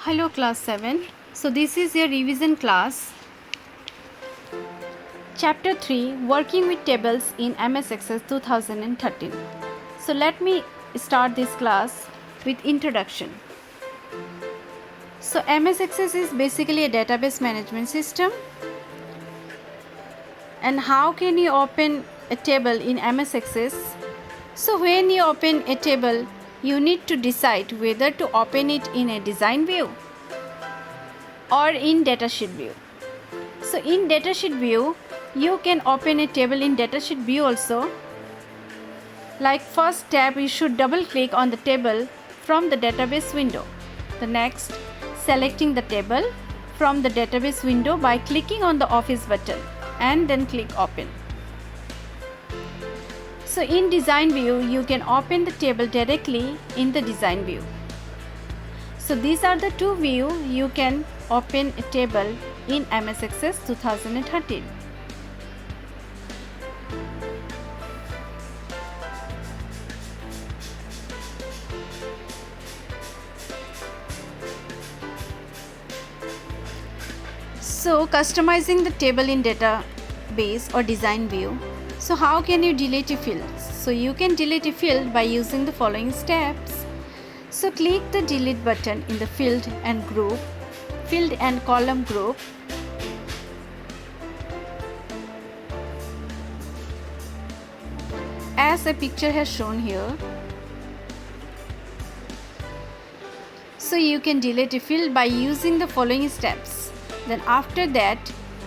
Hello class 7. So this is your revision class. Chapter 3 Working with Tables in MS Access 2013. So let me start this class with introduction. So MS Access is basically a database management system. And how can you open a table in MS Access? So when you open a table, you need to decide whether to open it in a design view or in datasheet view. So in datasheet view, you can open a table in datasheet view also. Like first tab, you should double click on the table from the database window. The next, selecting the table from the database window by clicking on the office button and then click open. So in design view, you can open the table directly in the design view. So these are the two views you can open a table in MS Access 2013. So customizing the table in database or design view. So how can you delete a field? So you can delete a field by using the following steps. So click the delete button in the field and column group. As a picture has shown here. So you can delete a field by using the following steps. Then after that,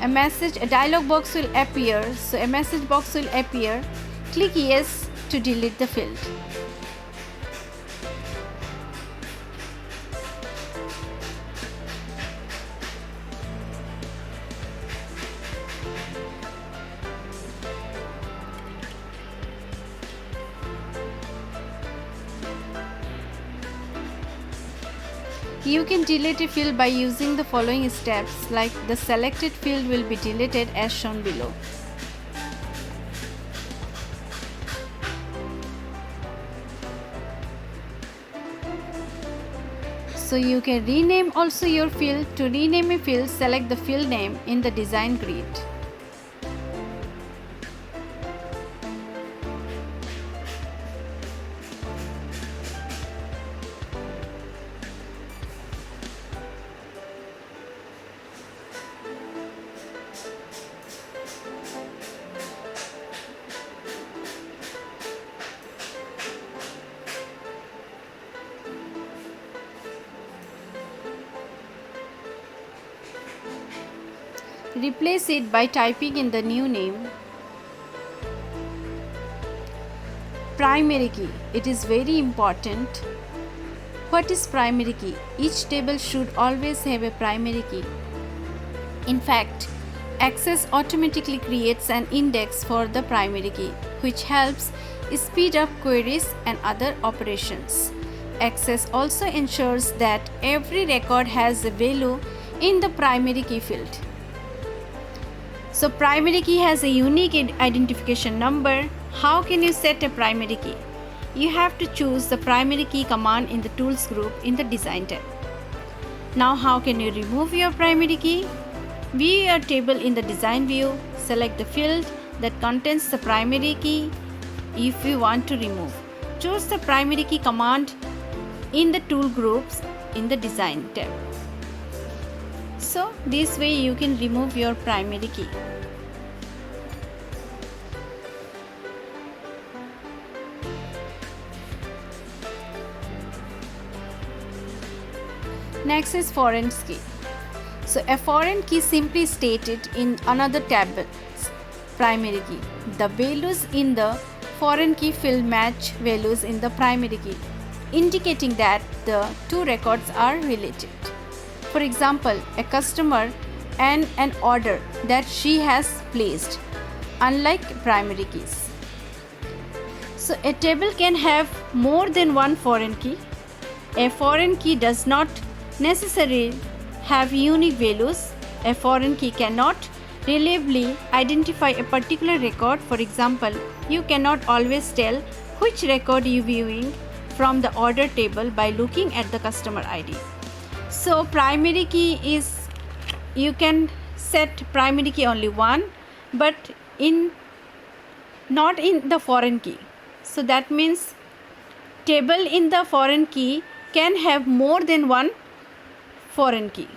a dialog box will appear. So a message box will appear. Click yes to delete the field. You can delete a field by using the following steps, like the selected field will be deleted as shown below. So you can rename also your field. To rename a field, select the field name in the design grid. Replace it by typing in the new name. Primary key. It is very important. What is primary key? Each table should always have a primary key. In fact, Access automatically creates an index for the primary key, which helps speed up queries and other operations. Access also ensures that every record has a value in the primary key field. So primary key has a unique identification number. How can you set a primary key? You have to choose the primary key command in the tools group in the design tab. Now how can you remove your primary key? View your table in the design view. Select the field that contains the primary key if you want to remove. Choose the primary key command in the tool groups in the design tab. So this way you can remove your primary key. Next is foreign key. So a foreign key simply stated in another table's primary key. The values in the foreign key field match values in the primary key, indicating that the two records are related. For example, a customer and an order that she has placed, unlike primary keys. So a table can have more than one foreign key. A foreign key does not necessarily have unique values. A foreign key cannot reliably identify a particular record. For example, you cannot always tell which record you are viewing from the order table by looking at the customer ID. So primary key is, you can set primary key only one, but not in the foreign key. So that means table in the foreign key can have more than one foreign key.